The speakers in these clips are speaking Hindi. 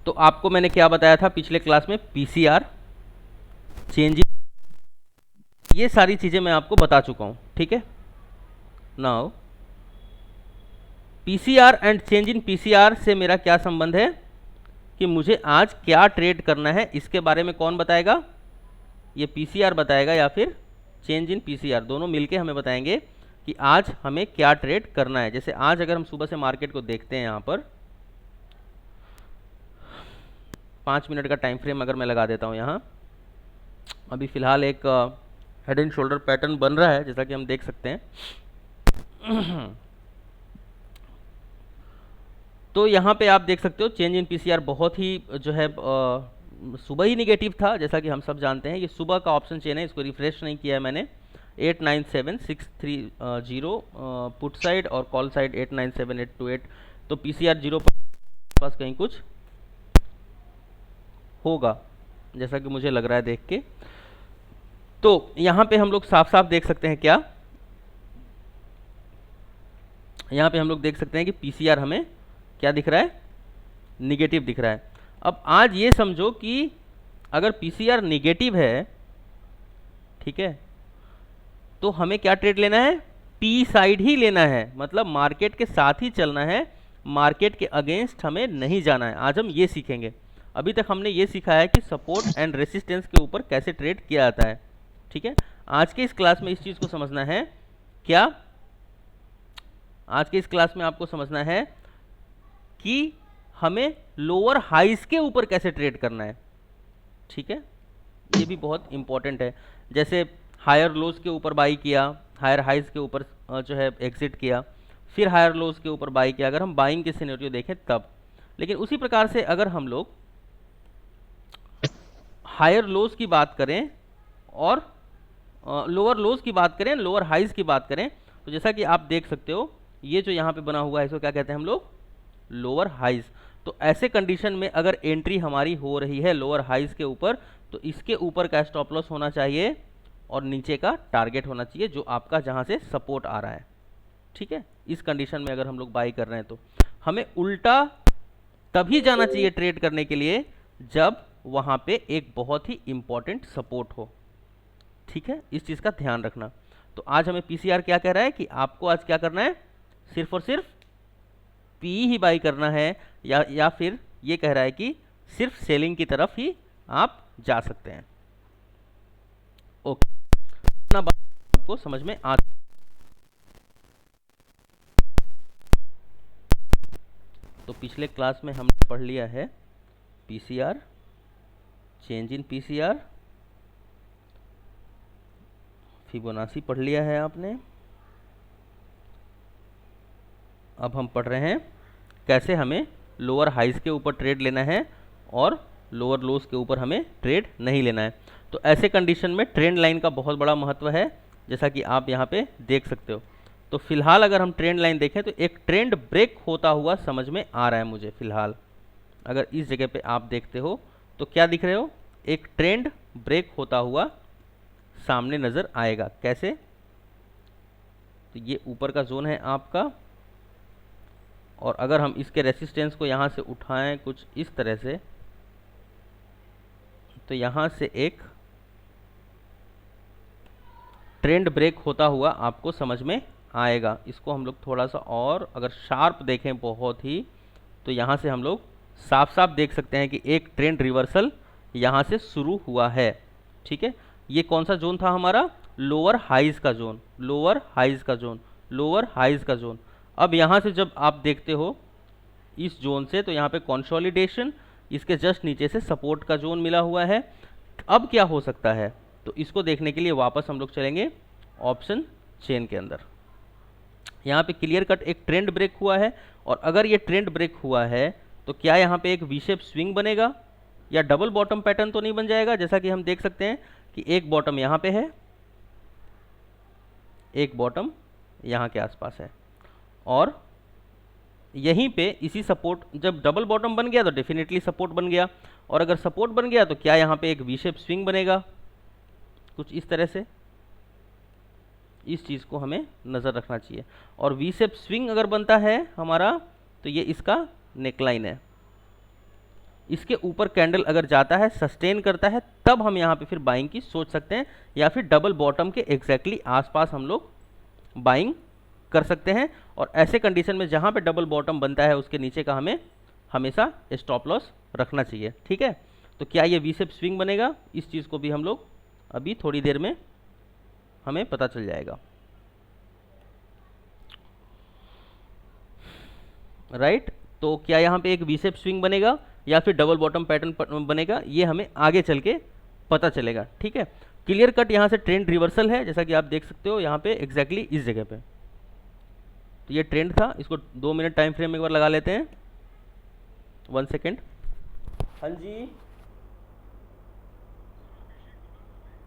तो आपको मैंने क्या बताया था पिछले क्लास में, पीसीआर, चेंज, ये सारी चीज़ें मैं आपको बता चुका हूँ, ठीक है। Now PCR and change in PCR से मेरा क्या संबंध है कि मुझे आज क्या ट्रेड करना है, इसके बारे में कौन बताएगा, ये पीसीआर बताएगा या फिर चेंज इन पीसीआर, दोनों मिलके हमें बताएंगे कि आज हमें क्या ट्रेड करना है। जैसे आज अगर हम सुबह से मार्केट को देखते हैं, यहाँ पर 5 मिनट का टाइम फ्रेम अगर मैं लगा देता हूँ, यहाँ अभी फिलहाल एक हेड एंड शोल्डर पैटर्न बन रहा है जैसा कि हम देख सकते हैं। तो यहाँ पे आप देख सकते हो चेंज इन पीसीआर बहुत ही जो है सुबह ही निगेटिव था, जैसा कि हम सब जानते हैं। ये सुबह का ऑप्शन चेन है, इसको रिफ्रेश नहीं किया है मैंने। 897630 पुट साइड और कॉल साइड 897828, तो पीसीआर 0 पास कहीं कुछ होगा जैसा कि मुझे लग रहा है देख के। तो यहाँ पे हम लोग साफ साफ देख सकते हैं, क्या यहाँ पे हम लोग देख सकते हैं कि पीसीआर हमें क्या दिख रहा है, निगेटिव दिख रहा है। अब आज ये समझो कि अगर पीसीआर निगेटिव है, ठीक है, तो हमें क्या ट्रेड लेना है, पी साइड ही लेना है, मतलब मार्केट के साथ ही चलना है, मार्केट के अगेंस्ट हमें नहीं जाना है। आज हम ये सीखेंगे। अभी तक हमने ये सीखा है कि सपोर्ट एंड रेसिस्टेंस के ऊपर कैसे ट्रेड किया जाता है, ठीक है। आज के इस क्लास में इस चीज़ को समझना है, क्या आज के इस क्लास में आपको समझना है कि हमें लोअर हाइज के ऊपर कैसे ट्रेड करना है, ठीक है। ये भी बहुत इंपॉर्टेंट है। जैसे हायर लोज के ऊपर बाई किया, हायर हाइज के ऊपर जो है एग्जिट किया, फिर हायर लोज के ऊपर बाई किया, अगर हम बाइंग के सिनेरियो देखें तब। लेकिन उसी प्रकार से अगर हम लोग हायर लोज की बात करें और लोअर लोज की बात करें, लोअर हाइज की बात करें, तो जैसा कि आप देख सकते हो ये जो यहाँ पे बना हुआ है इसको क्या कहते हैं हम लोग, लोअर हाइज। तो ऐसे कंडीशन में अगर एंट्री हमारी हो रही है लोअर हाइज के ऊपर, तो इसके ऊपर का स्टॉप लॉस होना चाहिए और नीचे का टारगेट होना चाहिए जो आपका जहां से सपोर्ट आ रहा है, ठीक है। इस कंडीशन में अगर हम लोग बाई कर रहे हैं तो हमें उल्टा तभी जाना चाहिए ट्रेड करने के लिए जब वहां पे एक बहुत ही इंपॉर्टेंट सपोर्ट हो, ठीक है। इस चीज का ध्यान रखना। तो आज हमें पीसीआर क्या कह रहा है कि आपको आज क्या करना है, सिर्फ और सिर्फ पी ही बाई करना है, या फिर ये कह रहा है कि सिर्फ सेलिंग की तरफ ही आप जा सकते हैं। ओके, इतना बात आपको समझ में आ। तो पिछले क्लास में हमने पढ़ लिया है PCR, change in PCR, Fibonacci पढ़ लिया है आपने। अब हम पढ़ रहे हैं कैसे हमें लोअर हाइज के ऊपर ट्रेड लेना है और लोअर लोज के ऊपर हमें ट्रेड नहीं लेना है। तो ऐसे कंडीशन में ट्रेंड लाइन का बहुत बड़ा महत्व है, जैसा कि आप यहाँ पे देख सकते हो। तो फिलहाल अगर हम ट्रेंड लाइन देखें तो एक ट्रेंड ब्रेक होता हुआ समझ में आ रहा है मुझे फिलहाल। अगर इस जगह पे आप देखते हो तो क्या दिख रहे हो, एक ट्रेंड ब्रेक होता हुआ सामने नजर आएगा। कैसे, तो ये ऊपर का जोन है आपका, और अगर हम इसके रेसिस्टेंस को यहाँ से उठाएं कुछ इस तरह से, तो यहाँ से एक ट्रेंड ब्रेक होता हुआ आपको समझ में आएगा। इसको हम लोग थोड़ा सा और अगर शार्प देखें बहुत ही, तो यहाँ से हम लोग साफ साफ देख सकते हैं कि एक ट्रेंड रिवर्सल यहाँ से शुरू हुआ है, ठीक है। ये कौन सा जोन था हमारा, लोअर हाइज का जोन, लोअर हाइज का जोन, लोअर हाइज का जोन। अब यहाँ से जब आप देखते हो इस जोन से, तो यहाँ पे कंसोलिडेशन, इसके जस्ट नीचे से सपोर्ट का जोन मिला हुआ है। अब क्या हो सकता है, तो इसको देखने के लिए वापस हम लोग चलेंगे ऑप्शन चेन के अंदर। यहाँ पे क्लियर कट एक ट्रेंड ब्रेक हुआ है, और अगर ये ट्रेंड ब्रेक हुआ है तो क्या यहाँ पे एक वी शेप स्विंग बनेगा या डबल बॉटम पैटर्न तो नहीं बन जाएगा। जैसा कि हम देख सकते हैं कि एक बॉटम यहाँ पे है, एक बॉटम यहाँ के आसपास है, और यहीं पे इसी सपोर्ट, जब डबल बॉटम बन गया तो डेफिनेटली सपोर्ट बन गया, और अगर सपोर्ट बन गया तो क्या यहाँ पे एक वी शेप स्विंग बनेगा कुछ इस तरह से। इस चीज़ को हमें नज़र रखना चाहिए। और वी शेप स्विंग अगर बनता है हमारा, तो ये इसका नेकलाइन है। इसके ऊपर कैंडल अगर जाता है, सस्टेन करता है, तब हम यहाँ पे फिर बाइंग की सोच सकते हैं, या फिर डबल बॉटम के एग्जैक्टली आसपास हम लोग बाइंग कर सकते हैं। और ऐसे कंडीशन में जहाँ पे डबल बॉटम बनता है उसके नीचे का हमें हमेशा स्टॉप लॉस रखना चाहिए। ठीक है, तो क्या ये वी शेप स्विंग बनेगा, इस चीज़ को भी हम लोग अभी थोड़ी देर में हमें पता चल जाएगा। राइट, तो क्या यहाँ पे एक वी शेप स्विंग बनेगा या फिर डबल बॉटम पैटर्न बनेगा, ये हमें आगे चल के पता चलेगा। ठीक है, क्लियर कट यहाँ से ट्रेंड रिवर्सल है, जैसा कि आप देख सकते हो यहाँ पे एग्जैक्टली इस जगह पे। तो ये ट्रेंड था, इसको 2 मिनट टाइम फ्रेम एक बार लगा लेते हैं। 1 सेकेंड। हाँ जी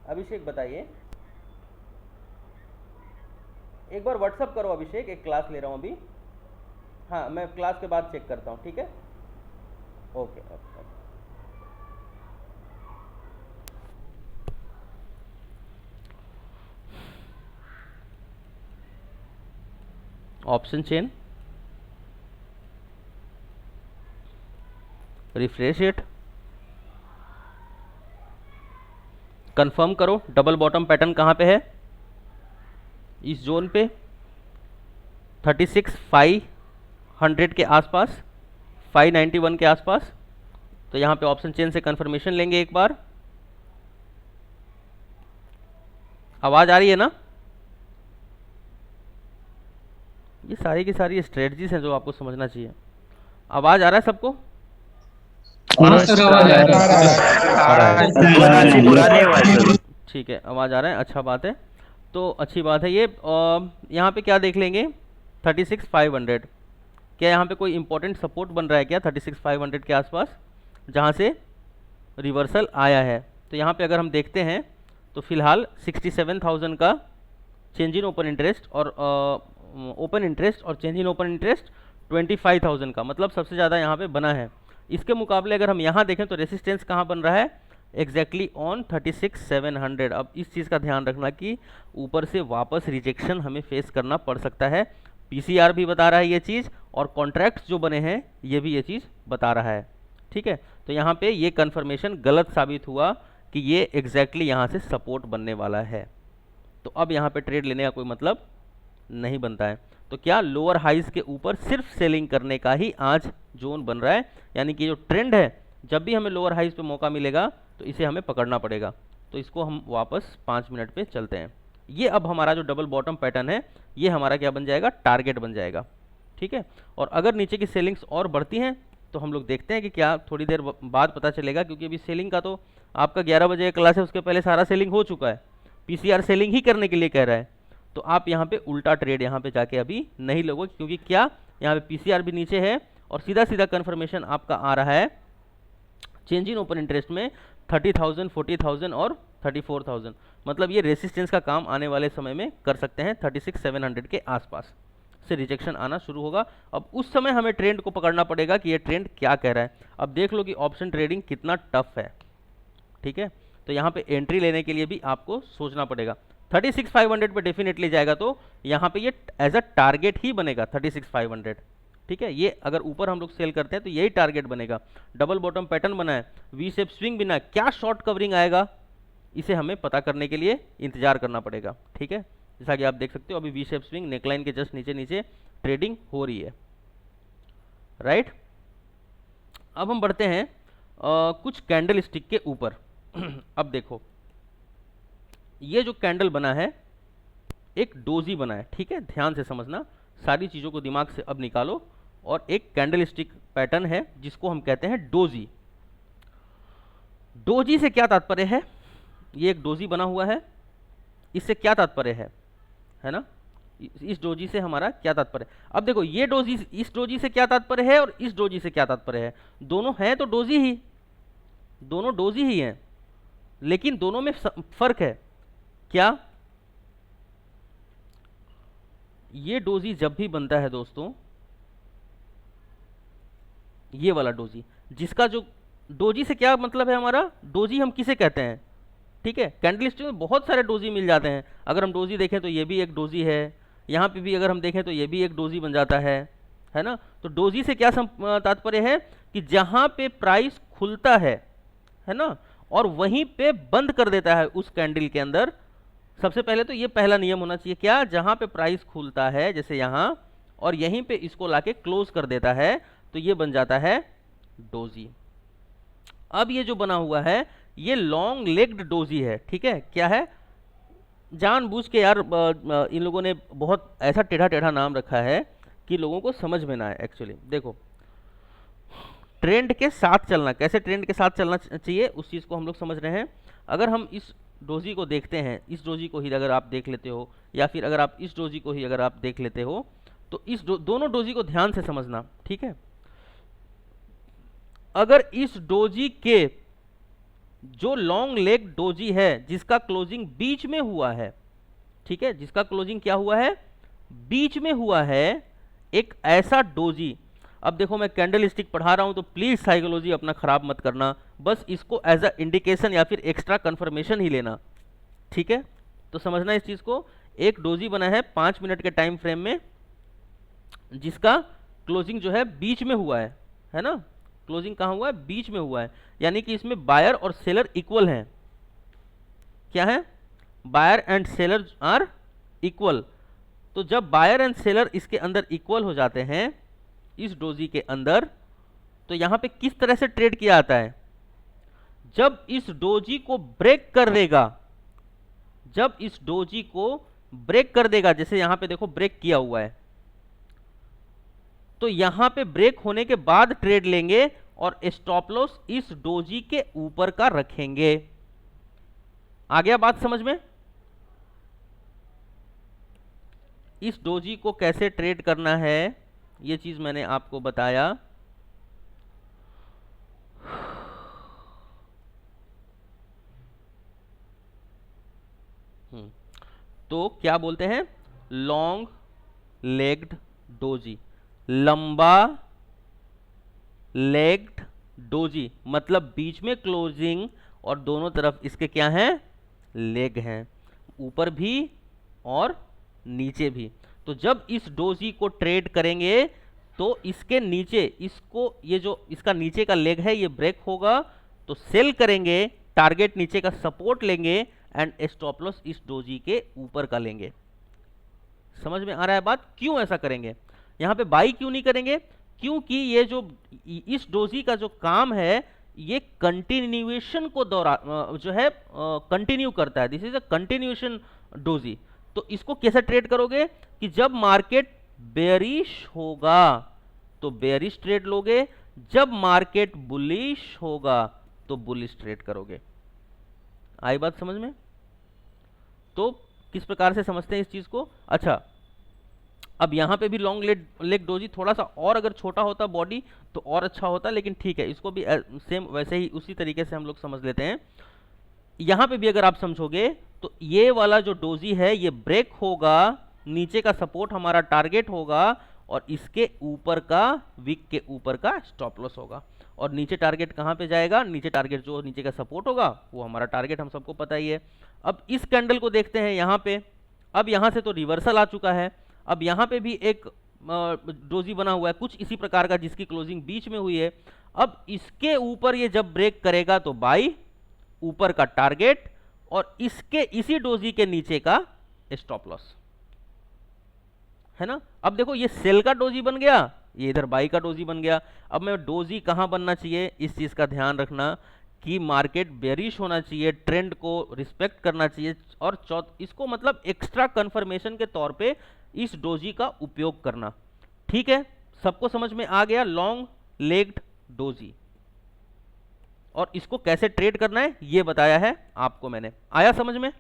अभिषेक बताइए, एक बार व्हाट्सअप करो अभिषेक, एक क्लास ले रहा हूँ अभी। हाँ, मैं क्लास के बाद चेक करता हूँ। ठीक है, okay okay. Option chain, refresh it, confirm करो डबल बॉटम पैटर्न कहाँ पे है, इस जोन पे 36,500 के आसपास, 591 के आसपास। तो यहाँ पे ऑप्शन चेन से कंफर्मेशन लेंगे एक बार। आवाज़ आ रही है ना? ये सारी की सारी स्ट्रेटजीज हैं जो आपको समझना चाहिए। आवाज़ आ रहा है सबको? ठीक है, आवाज़ आ रहा है, अच्छा बात है। तो अच्छी बात है। ये यहाँ पे क्या देख लेंगे, 36,500, क्या यहाँ पे कोई इंपॉर्टेंट सपोर्ट बन रहा है क्या 36,500 के आसपास, जहाँ से रिवर्सल आया है? तो यहाँ पे अगर हम देखते हैं तो फिलहाल 67,000 का चेंज इन ओपन इंटरेस्ट और ओपन इंटरेस्ट और चेंज इन ओपन इंटरेस्ट 25,000 का, मतलब सबसे ज़्यादा यहाँ पे बना है। इसके मुकाबले अगर हम यहाँ देखें तो रेसिस्टेंस कहाँ बन रहा है, एग्जैक्टली ऑन 36,700। अब इस चीज़ का ध्यान रखना कि ऊपर से वापस रिजेक्शन हमें फेस करना पड़ सकता है। पीसीआर भी बता रहा है ये चीज़, और कॉन्ट्रैक्ट्स जो बने हैं ये भी ये चीज़ बता रहा है। ठीक है, तो यहाँ पे ये कंफर्मेशन गलत साबित हुआ कि ये एग्जैक्टली यहाँ से सपोर्ट बनने वाला है। तो अब यहाँ पे ट्रेड लेने का कोई मतलब नहीं बनता है। तो क्या लोअर हाइज के ऊपर सिर्फ सेलिंग करने का ही आज जोन बन रहा है, यानी कि जो ट्रेंड है, जब भी हमें लोअर हाइज पे मौका मिलेगा तो इसे हमें पकड़ना पड़ेगा। तो इसको हम वापस 5 मिनट पे चलते हैं। ये अब हमारा जो डबल बॉटम पैटर्न है ये हमारा क्या बन जाएगा, टारगेट बन जाएगा। ठीक है, और अगर नीचे की सेलिंग्स और बढ़ती हैं तो हम लोग देखते हैं कि क्या थोड़ी देर बाद पता चलेगा, क्योंकि अभी सेलिंग का तो आपका 11 बजे क्लास है, उसके पहले सारा सेलिंग हो चुका है। पीसीआर सेलिंग ही करने के लिए कह रहा है, तो आप यहाँ पे उल्टा ट्रेड यहाँ पे जाके अभी नहीं लोगे, क्योंकि क्या यहाँ पे पीसीआर भी नीचे है और सीधा सीधा कंफर्मेशन आपका आ रहा है चेंज इन ओपन इंटरेस्ट में 30,000, 40,000 और 34,000। मतलब ये रेसिस्टेंस का काम आने वाले समय में कर सकते हैं। 36,700 के आसपास से रिजेक्शन आना शुरू होगा। अब उस समय हमें ट्रेंड को पकड़ना पड़ेगा कि ये ट्रेंड क्या कह रहा है। अब देख लो कि ऑप्शन ट्रेडिंग कितना टफ है। ठीक है, तो यहाँ पे एंट्री लेने के लिए भी आपको सोचना पड़ेगा। 36,500 पे डेफिनेटली जाएगा तो यहाँ पे ये एज अ टारगेट ही बनेगा 36,500। ठीक है, ये अगर ऊपर हम लोग सेल करते हैं तो यही टारगेट बनेगा। डबल बॉटम पैटर्न बना है, वी शेप स्विंग बिना, क्या शॉर्ट कवरिंग आएगा इसे हमें पता करने के लिए इंतजार करना पड़ेगा। ठीक है, जैसा कि आप देख सकते हो अभी वी शेप स्विंग नेकलाइन के जस्ट नीचे नीचे ट्रेडिंग हो रही है। राइट, अब हम बढ़ते हैं कुछ कैंडल स्टिक के ऊपर। अब देखो ये जो कैंडल बना है एक डोजी बना है। ठीक है, ध्यान से समझना, सारी चीज़ों को दिमाग से अब निकालो। और एक कैंडल स्टिक पैटर्न है जिसको हम कहते हैं डोजी। डोजी से क्या तात्पर्य है, ये एक डोजी बना हुआ है, इससे क्या तात्पर्य है ना, इस डोजी से हमारा क्या तात्पर्य। अब देखो ये डोजी, इस डोजी से क्या तात्पर्य है और इस डोजी से क्या तात्पर्य है। दोनों हैं तो डोजी ही, दोनों डोजी ही हैं, लेकिन दोनों में फर्क है। क्या, ये डोजी जब भी बनता है दोस्तों, ये वाला डोजी, जिसका जो डोजी से क्या मतलब है हमारा, डोजी हम किसे कहते हैं। ठीक है, कैंडल स्टिक में बहुत सारे डोजी मिल जाते हैं। अगर हम डोजी देखें तो ये भी एक डोजी है, यहाँ पे भी अगर हम देखें तो ये भी एक डोजी बन जाता है ना। तो डोजी से क्या तात्पर्य है कि जहाँ पे प्राइस खुलता है ना, और वहीं पे बंद कर देता है उस कैंडल के अंदर। सबसे पहले तो ये पहला नियम होना चाहिए, क्या, जहां पे प्राइस खुलता है जैसे यहां, और यहीं पे इसको लाके क्लोज कर देता है, तो ये बन जाता है डोजी। अब ये जो बना हुआ है ये लॉन्ग लेग्ड डोजी है, ठीक है। क्या है, जानबूझ के यार इन लोगों ने बहुत ऐसा टेढ़ा टेढ़ा नाम रखा है कि लोगों को समझ में ना आए। एक्चुअली देखो, ट्रेंड के साथ चलना, कैसे ट्रेंड के साथ चलना चाहिए उस चीज़ को हम लोग समझ रहे हैं। अगर हम इस डोजी को देखते हैं, इस डोजी को ही अगर आप देख लेते हो, या फिर अगर आप इस डोजी को ही अगर आप देख लेते हो, तो इस दोनों डोजी को ध्यान से समझना, ठीक है। अगर इस डोजी के जो लॉन्ग लेग डोजी है जिसका क्लोजिंग बीच में हुआ है, ठीक है, जिसका क्लोजिंग क्या हुआ है, बीच में हुआ है, एक ऐसा डोजी। अब देखो मैं कैंडल स्टिक पढ़ा रहा हूं तो प्लीज साइकोलॉजी अपना खराब मत करना, बस इसको एज अ इंडिकेशन या फिर एक्स्ट्रा कंफर्मेशन ही लेना, ठीक है। तो समझना इस चीज को, एक डोजी बना है 5 मिनट के टाइम फ्रेम में जिसका क्लोजिंग जो है बीच में हुआ है ना, क्लोजिंग कहां हुआ है, बीच में हुआ है, यानी कि इसमें बायर और सेलर इक्वल हैं। क्या है, buyer and seller are equal. तो जब बायर एंड सेलर इसके अंदर इक्वल हो जाते हैं इस डोजी के अंदर, तो यहां पे किस तरह से ट्रेड किया जाता है, जब इस डोजी को ब्रेक कर देगा, जब इस डोजी को ब्रेक कर देगा, जैसे यहां पे देखो ब्रेक किया हुआ है, तो यहां पे ब्रेक होने के बाद ट्रेड लेंगे और स्टॉप लॉस इस डोजी के ऊपर का रखेंगे। आ गया बात समझ में। इस डोजी को कैसे ट्रेड करना है ये चीज मैंने आपको बताया। तो क्या बोलते हैं, लॉन्ग लेग्ड डोजी, लंबा लेग्ड डोजी, मतलब बीच में क्लोजिंग और दोनों तरफ इसके क्या हैं, लेग हैं, ऊपर भी और नीचे भी। तो जब इस डोजी को ट्रेड करेंगे तो इसके नीचे, इसको, ये जो इसका नीचे का लेग है ये ब्रेक होगा तो सेल करेंगे, टारगेट नीचे का सपोर्ट लेंगे एंड स्टॉप लॉस इस डोजी के ऊपर का लेंगे। समझ में आ रहा है बात, क्यों ऐसा करेंगे, यहां पे बाई क्यों नहीं करेंगे, क्योंकि ये जो इस डोजी का जो काम है ये कंटिन्यूएशन को जो है कंटिन्यू करता है, this is a continuation doji. तो इसको कैसे ट्रेड करोगे कि जब मार्केट बेयरिश होगा तो बेयरिश ट्रेड लोगे, जब मार्केट बुलिश होगा तो बुलिश ट्रेड करोगे। आई बात समझ में। तो किस प्रकार से समझते हैं इस चीज को। अच्छा, अब यहां पे भी लॉन्ग लेग डोजी थोड़ा सा और अगर छोटा होता बॉडी तो और अच्छा होता, लेकिन ठीक है, इसको भी सेम वैसे ही उसी तरीके से हम लोग समझ लेते हैं। यहां पे भी अगर आप समझोगे तो ये वाला जो डोजी है ये ब्रेक होगा, नीचे का सपोर्ट हमारा टारगेट होगा और इसके ऊपर का, विक के ऊपर का स्टॉप लॉस होगा। और नीचे टारगेट कहां पे जाएगा, नीचे टारगेट जो नीचे का सपोर्ट होगा वो हमारा टारगेट हम सबको पता ही है। अब इस कैंडल को देखते हैं यहां पे, अब यहां से तो रिवर्सल आ चुका है, अब यहां पे भी एक डोजी बना हुआ है कुछ इसी प्रकार का जिसकी क्लोजिंग बीच में हुई है। अब इसके ऊपर ये जब ब्रेक करेगा तो बाई, ऊपर का टारगेट और इसके इसी डोजी के नीचे का स्टॉप लॉस, है ना। अब देखो ये सेल का डोजी बन गया, ये इधर बाई का डोजी बन गया। अब मैं डोजी कहां बनना चाहिए, इस चीज का ध्यान रखना कि मार्केट बेरिश होना चाहिए, ट्रेंड को रिस्पेक्ट करना चाहिए, और इसको मतलब एक्स्ट्रा कंफर्मेशन के तौर पे इस डोजी का उपयोग करना। ठीक है, सबको समझ में आ गया लॉन्ग लेग्ड डोजी, और इसको कैसे ट्रेड करना है ये बताया है आपको मैंने। आया समझ में।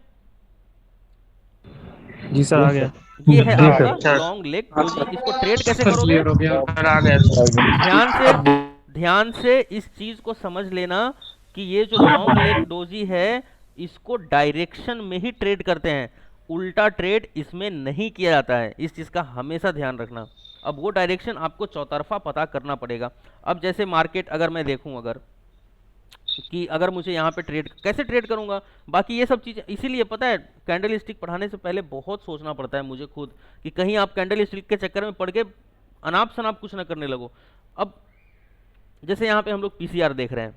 जी सर, आ गया। ये है जी आपका सर। लॉन्ग लेग डोजी, इसको ट्रेड कैसे सर करोगे, क्लियर हो गया। सर आ गया। ध्यान से इस चीज को समझ लेना कि ये जो लॉन्ग लेग डोजी है इसको डायरेक्शन में ही ट्रेड करते हैं, उल्टा ट्रेड इसमें नहीं किया जाता है, इस चीज का हमेशा ध्यान रखना। अब वो डायरेक्शन आपको चौतरफा पता करना पड़ेगा। अब जैसे मार्केट अगर मैं देखूं, अगर कि अगर मुझे यहाँ पे ट्रेड कैसे ट्रेड करूंगा, बाकी ये सब चीज़ें, इसीलिए पता है कैंडल स्टिक पढ़ाने से पहले बहुत सोचना पड़ता है मुझे खुद कि कहीं आप कैंडल स्टिक के चक्कर में पढ़ के अनाप शनाप कुछ ना करने लगो। अब जैसे यहाँ पे हम लोग पीसीआर देख रहे हैं,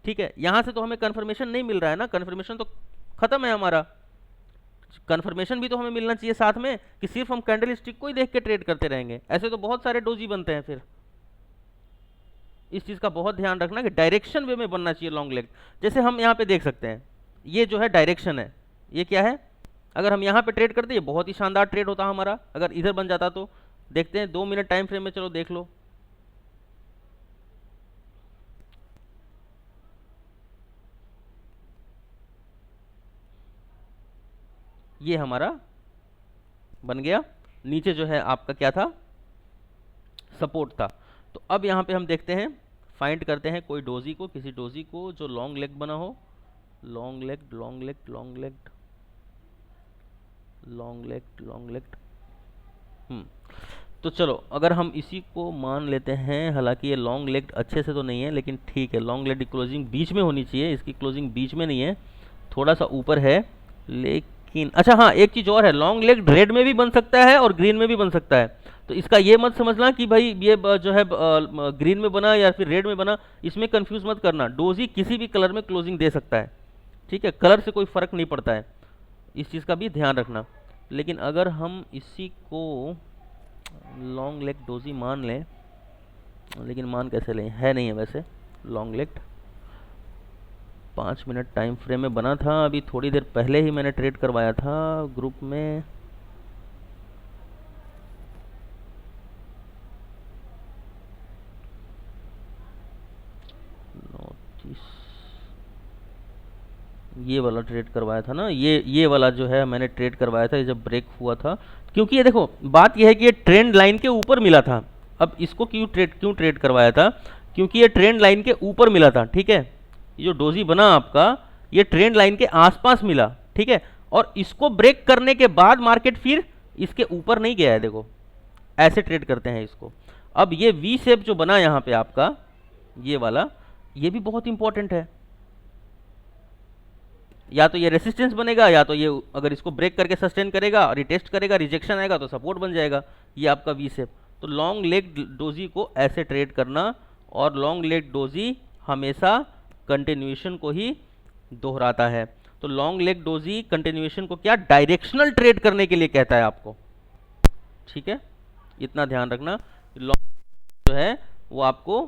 ठीक है, यहाँ से तो हमें कन्फर्मेशन नहीं मिल रहा है ना, कन्फर्मेशन तो खत्म है हमारा। कन्फर्मेशन भी तो हमें मिलना चाहिए साथ में, कि सिर्फ हम कैंडल स्टिक को ही देख के ट्रेड करते रहेंगे, ऐसे तो बहुत सारे डोजी बनते हैं फिर। इस चीज़ का बहुत ध्यान रखना कि डायरेक्शन वे में बनना चाहिए लॉन्ग लेग। जैसे हम यहाँ पे देख सकते हैं, ये जो है डायरेक्शन है, ये क्या है, अगर हम यहाँ पे ट्रेड करते ये बहुत ही शानदार ट्रेड होता हमारा, अगर इधर बन जाता तो। देखते हैं 2 मिनट टाइम फ्रेम में, चलो देख लो। ये हमारा बन गया, नीचे जो है आपका क्या था, सपोर्ट था। तो अब यहाँ पे हम देखते हैं, फाइंड करते हैं कोई डोजी को, किसी डोजी को जो लॉन्ग लेग बना हो, long leg long leg long leg long leg long leg. तो चलो अगर हम इसी को मान लेते हैं, हालांकि ये लॉन्ग लेग अच्छे से तो नहीं है, लेकिन ठीक है, लॉन्ग लेग की क्लोजिंग बीच में होनी चाहिए, इसकी क्लोजिंग बीच में नहीं है, थोड़ा सा ऊपर है। लेकिन अच्छा हाँ, एक चीज़ और है, लॉन्ग लेग रेड में भी बन सकता है और ग्रीन में भी बन सकता है। तो इसका ये मत समझना कि भाई ये जो है ग्रीन में बना या फिर रेड में बना, इसमें कंफ्यूज मत करना। डोजी किसी भी कलर में क्लोजिंग दे सकता है, ठीक है, कलर से कोई फ़र्क नहीं पड़ता है, इस चीज़ का भी ध्यान रखना। लेकिन अगर हम इसी को लॉन्ग लेग डोजी मान लें, लेकिन मान कैसे लें, है नहीं है वैसे long leg. 5 minute time frame में बना था, अभी थोड़ी देर पहले ही मैंने ट्रेड करवाया था ग्रुप में। ये वाला ट्रेड करवाया था ना, ये वाला जो है मैंने ट्रेड करवाया था, ये जब ब्रेक हुआ था, क्योंकि ये देखो बात ये है कि ये ट्रेंड लाइन के ऊपर मिला था। अब इसको क्यों ट्रेड करवाया था, क्योंकि ये ट्रेंड लाइन के ऊपर मिला था, ठीक है, ये जो डोजी बना आपका, ये ट्रेंड लाइन के आसपास मिला, ठीक है, और इसको ब्रेक करने के बाद मार्केट फिर इसके ऊपर नहीं गया है, देखो ऐसे ट्रेड करते हैं इसको। अब ये वी शेप जो बना यहाँ पे आपका, ये वाला, ये भी बहुत इंपॉर्टेंट है, या तो ये रेसिस्टेंस बनेगा, या तो ये अगर इसको ब्रेक करके सस्टेन करेगा और रिटेस्ट करेगा, रिजेक्शन आएगा तो सपोर्ट बन जाएगा, ये आपका वी शेप। तो लॉन्ग लेग डोजी को ऐसे ट्रेड करना, और लॉन्ग लेग डोजी हमेशा कंटिन्यूएशन को ही दोहराता है। तो लॉन्ग लेग डोजी कंटिन्यूएशन को क्या, डायरेक्शनल ट्रेड करने के लिए कहता है आपको, ठीक है, इतना ध्यान रखना। लॉन्ग जो है वो आपको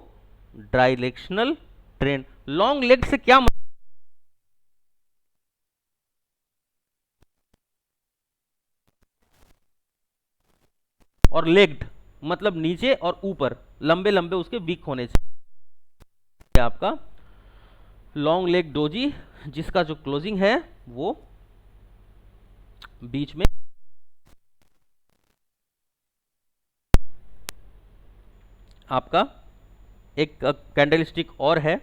डायरेक्शनल ट्रेंड, लॉन्ग लेग से क्या और लेग्ड मतलब नीचे और ऊपर, लंबे लंबे उसके वीक होने चाहिए। आपका लॉन्ग लेग डोजी जिसका जो क्लोजिंग है वो बीच में, आपका एक कैंडल स्टिक और है,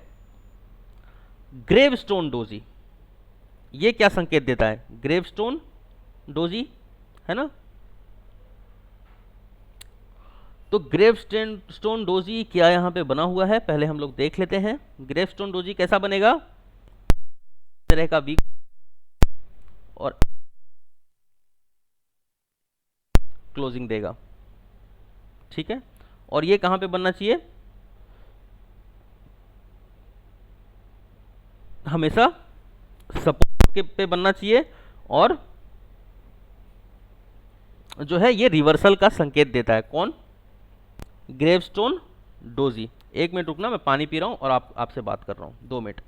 ग्रेवस्टोन डोजी। ये क्या संकेत देता है, ग्रेवस्टोन डोजी है ना। तो ग्रेवस्टोन डोजी क्या यहाँ पे बना हुआ है, पहले हम लोग देख लेते हैं। ग्रेवस्टोन डोजी कैसा बनेगा, इस तरह का वीक और क्लोजिंग देगा, ठीक है। और ये कहाँ पे बनना चाहिए, हमेशा सपोर्ट के पे बनना चाहिए, और जो है ये रिवर्सल का संकेत देता है। कौन, ग्रेवस्टोन डोजी। 1 मिनट रुकना, मैं पानी पी रहा हूँ और आपसे बात कर रहा हूँ, 2 मिनट।